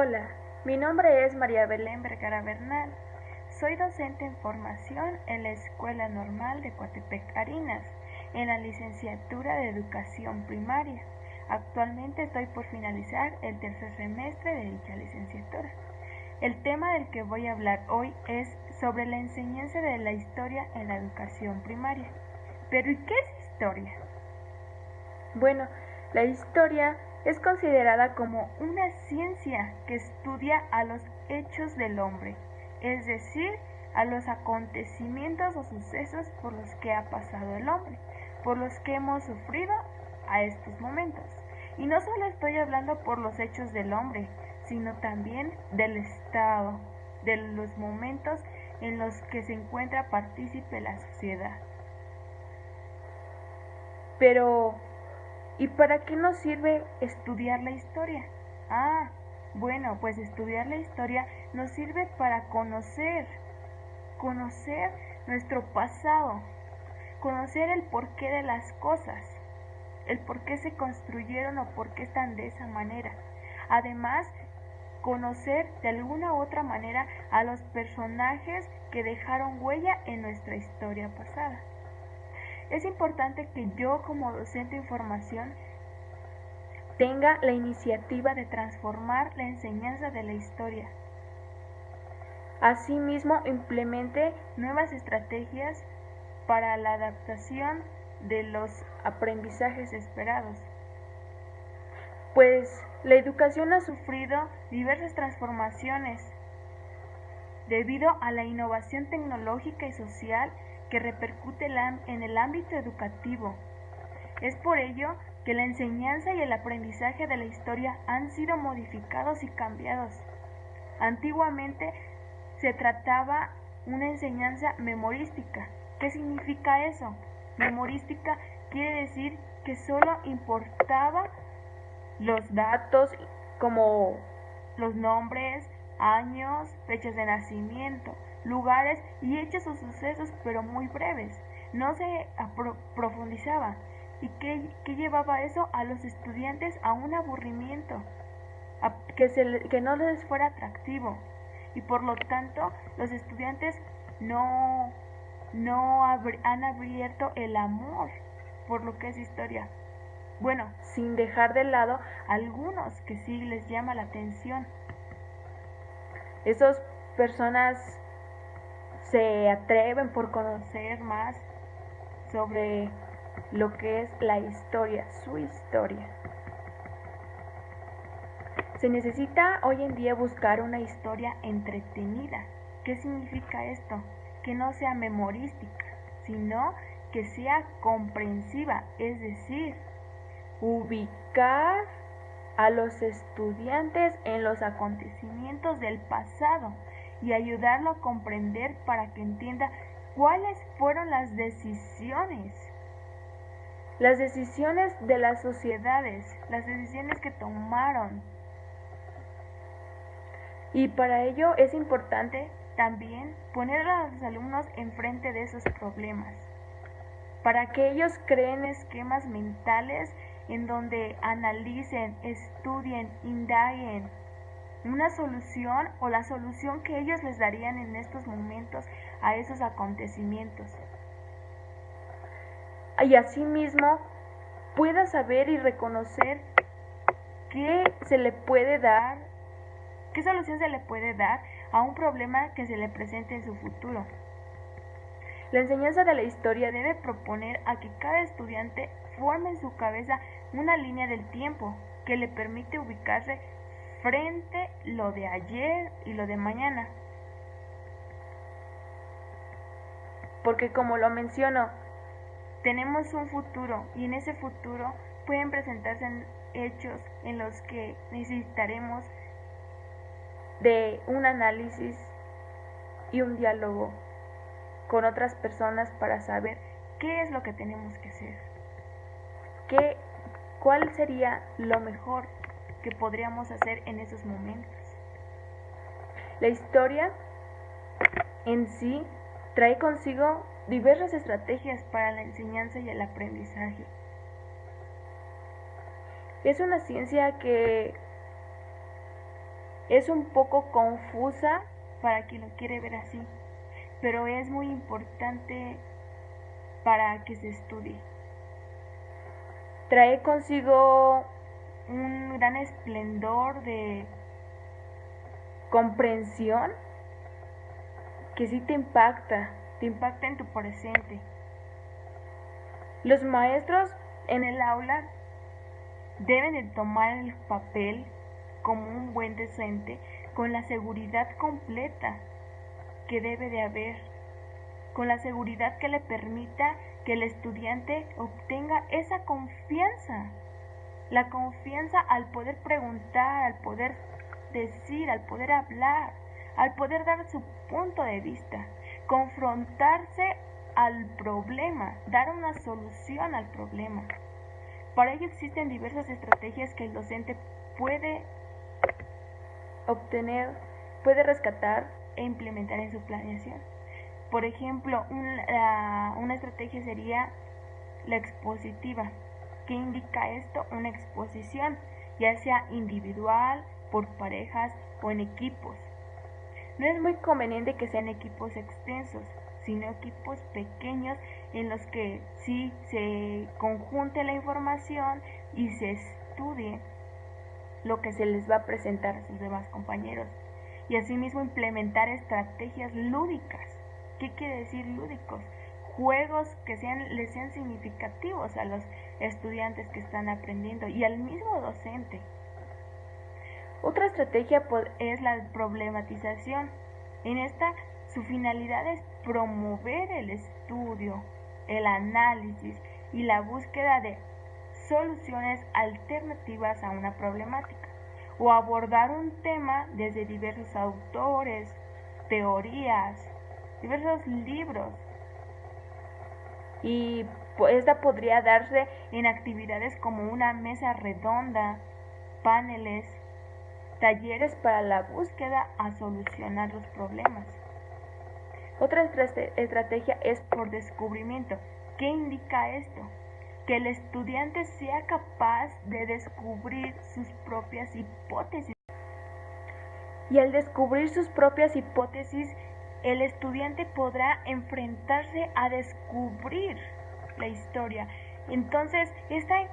Hola, mi nombre es María Belén Vergara Bernal. Soy docente en formación en la Escuela Normal de Coatepec Harinas, en la licenciatura de Educación Primaria. Actualmente estoy por finalizar el tercer semestre de dicha licenciatura. El tema del que voy a hablar hoy es sobre la enseñanza de la historia en la educación primaria. ¿Pero y qué es historia? Bueno, la historia es considerada como una ciencia que estudia a los hechos del hombre, es decir, a los acontecimientos o sucesos por los que ha pasado el hombre, por los que hemos sufrido a estos momentos. Y no solo estoy hablando por los hechos del hombre, sino también del Estado, de los momentos en los que se encuentra partícipe la sociedad. Pero, ¿y para qué nos sirve estudiar la historia? Bueno, pues estudiar la historia nos sirve para conocer nuestro pasado, conocer el porqué de las cosas, el por qué se construyeron o por qué están de esa manera. Además, conocer de alguna u otra manera a los personajes que dejaron huella en nuestra historia pasada. Es importante que yo, como docente en formación, tenga la iniciativa de transformar la enseñanza de la historia. Asimismo, implemente nuevas estrategias para la adaptación de los aprendizajes esperados. Pues la educación ha sufrido diversas transformaciones debido a la innovación tecnológica y social que repercute en el ámbito educativo. Es por ello que la enseñanza y el aprendizaje de la historia han sido modificados y cambiados. Antiguamente se trataba una enseñanza memorística. ¿Qué significa eso? Memorística quiere decir que solo importaba los datos como los nombres, años, fechas de nacimiento, lugares y hechos o sucesos, pero muy breves. No se profundizaba. ¿Y qué llevaba eso a los estudiantes? A un aburrimiento, que no les fuera atractivo. Y por lo tanto, los estudiantes no han abierto el amor por lo que es historia. Bueno, sin dejar de lado algunos que sí les llama la atención. Esas personas se atreven por conocer más sobre lo que es la historia, su historia. Se necesita hoy en día buscar una historia entretenida. ¿Qué significa esto? Que no sea memorística, sino que sea comprensiva, es decir, ubicar a los estudiantes en los acontecimientos del pasado y ayudarlo a comprender para que entienda cuáles fueron las decisiones de las sociedades, las decisiones que tomaron. Y para ello es importante también poner a los alumnos enfrente de esos problemas, para que ellos creen esquemas mentales en donde analicen, estudien, indaguen una solución o la solución que ellos les darían en estos momentos a esos acontecimientos. Y asimismo pueda saber y reconocer qué solución se le puede dar a un problema que se le presente en su futuro. La enseñanza de la historia debe proponer a que cada estudiante forme en su cabeza una línea del tiempo que le permite ubicarse frente lo de ayer y lo de mañana. Porque como lo menciono, tenemos un futuro y en ese futuro pueden presentarse hechos en los que necesitaremos de un análisis y un diálogo con otras personas para saber qué es lo que tenemos que hacer, cuál sería lo mejor que podríamos hacer en esos momentos. La historia en sí trae consigo diversas estrategias para la enseñanza y el aprendizaje. Es una ciencia que Es un poco confusa para quien lo quiere ver así, pero es muy importante para que se estudie. Trae consigo un gran esplendor de comprensión que sí te impacta en tu presente. Los maestros en el aula deben de tomar el papel como un buen docente con la seguridad completa que debe de haber, con la seguridad que le permita que el estudiante obtenga esa confianza, la confianza al poder preguntar, al poder decir, al poder hablar, al poder dar su punto de vista, confrontarse al problema, dar una solución al problema. Para ello existen diversas estrategias que el docente puede obtener, puede rescatar e implementar en su planeación. Por ejemplo, una estrategia sería la expositiva. ¿Qué indica esto? Una exposición, ya sea individual, por parejas o en equipos. No es muy conveniente que sean equipos extensos, sino equipos pequeños en los que sí se conjunte la información y se estudie lo que se les va a presentar a sus demás compañeros. Y asimismo implementar estrategias lúdicas. ¿Qué quiere decir lúdicos? Juegos que les sean significativos a los estudiantes que están aprendiendo y al mismo docente. Otra estrategia es la problematización. En esta, su finalidad es promover el estudio, el análisis y la búsqueda de soluciones alternativas a una problemática, o abordar un tema desde diversos autores, teorías, diversos libros. Y esta podría darse en actividades como una mesa redonda, paneles, talleres para la búsqueda a solucionar los problemas. Otra estrategia es por descubrimiento. ¿Qué indica esto? Que el estudiante sea capaz de descubrir sus propias hipótesis. Y al descubrir sus propias hipótesis, el estudiante podrá enfrentarse a descubrir la historia. Entonces,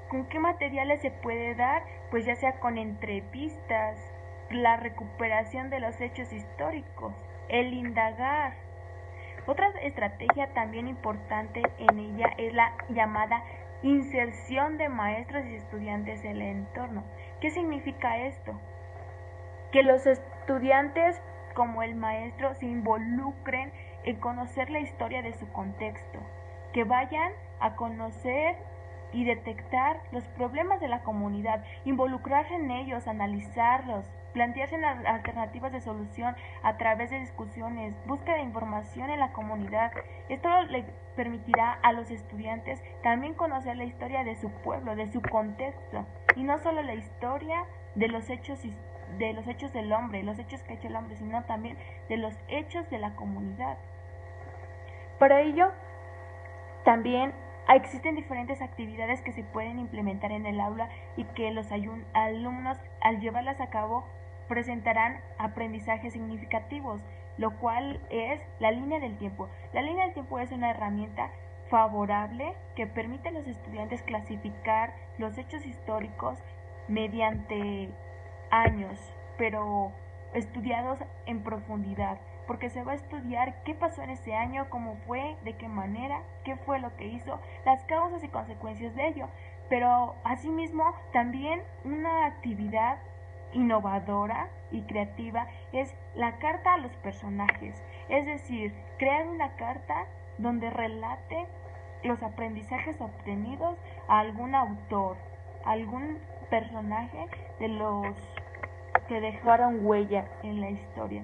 ¿con qué materiales se puede dar? Pues ya sea con entrevistas, la recuperación de los hechos históricos, el indagar. Otra estrategia también importante en ella es la llamada inserción de maestros y estudiantes en el entorno. ¿Qué significa esto? Que los estudiantes como el maestro se involucren en conocer la historia de su contexto, que vayan a conocer y detectar los problemas de la comunidad, involucrarse en ellos, analizarlos, plantearse las alternativas de solución a través de discusiones, búsqueda de información en la comunidad. Esto le permitirá a los estudiantes también conocer la historia de su pueblo, de su contexto, y no solo la historia de los hechos del hombre, los hechos que ha hecho el hombre, sino también de los hechos de la comunidad. Para ello, también existen diferentes actividades que se pueden implementar en el aula y que los alumnos, al llevarlas a cabo, presentarán aprendizajes significativos, lo cual es la línea del tiempo. La línea del tiempo es una herramienta favorable que permite a los estudiantes clasificar los hechos históricos mediante años, pero estudiados en profundidad, porque se va a estudiar qué pasó en ese año, cómo fue, de qué manera, qué fue lo que hizo, las causas y consecuencias de ello. Pero asimismo también una actividad innovadora y creativa es la carta a los personajes, es decir, crear una carta donde relate los aprendizajes obtenidos a algún autor, algún personaje de los que dejaron huella en la historia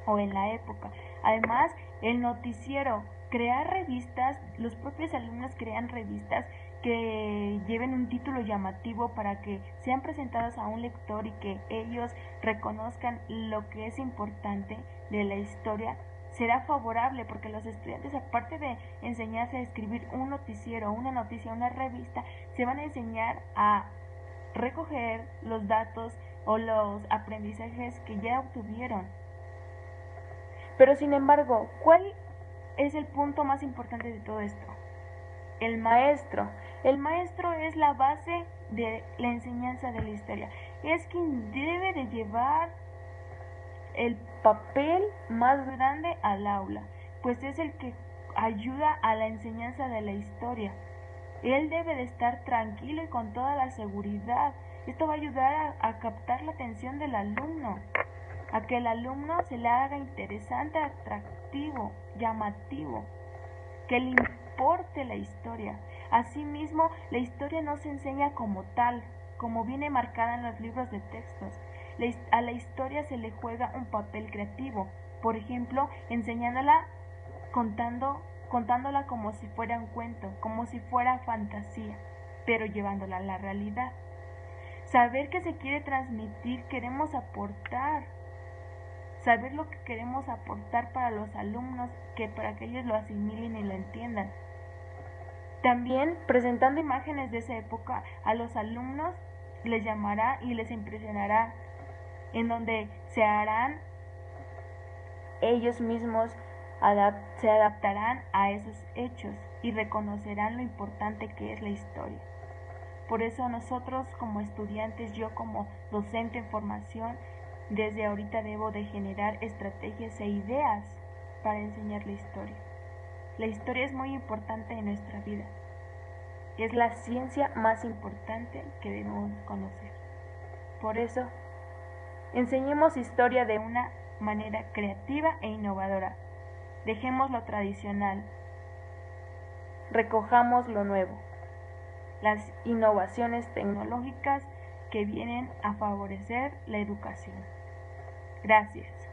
o en la época. Además, el noticiero, crear revistas, los propios alumnos crean revistas que lleven un título llamativo para que sean presentadas a un lector y que ellos reconozcan lo que es importante de la historia. Será favorable porque los estudiantes, aparte de enseñarse a escribir un noticiero, una noticia, una revista, se van a enseñar a recoger los datos o los aprendizajes que ya obtuvieron. Pero sin embargo, ¿cuál es el punto más importante de todo esto? El maestro. El maestro es la base de la enseñanza de la historia. Es quien debe de llevar el papel más grande al aula, pues es el que ayuda a la enseñanza de la historia. Él debe de estar tranquilo y con toda la seguridad. Esto va a ayudar a captar la atención del alumno, a que el alumno se le haga interesante, atractivo, llamativo, que le importe la historia. Asimismo, la historia no se enseña como tal, como viene marcada en los libros de textos. A la historia se le juega un papel creativo, por ejemplo, enseñándola contándola como si fuera un cuento, como si fuera fantasía, pero llevándola a la realidad. Saber qué se quiere transmitir, queremos aportar, saber lo que queremos aportar para los alumnos, para que ellos lo asimilen y lo entiendan. También presentando imágenes de esa época a los alumnos les llamará y les impresionará, en donde se harán ellos mismos, se adaptarán a esos hechos y reconocerán lo importante que es la historia. Por eso nosotros como estudiantes, yo como docente en formación, desde ahorita debo de generar estrategias e ideas para enseñar la historia. La historia es muy importante en nuestra vida. Es la ciencia más importante que debemos conocer. Por eso, enseñemos historia de una manera creativa e innovadora. Dejemos lo tradicional. Recojamos lo nuevo. Las innovaciones tecnológicas que vienen a favorecer la educación. Gracias.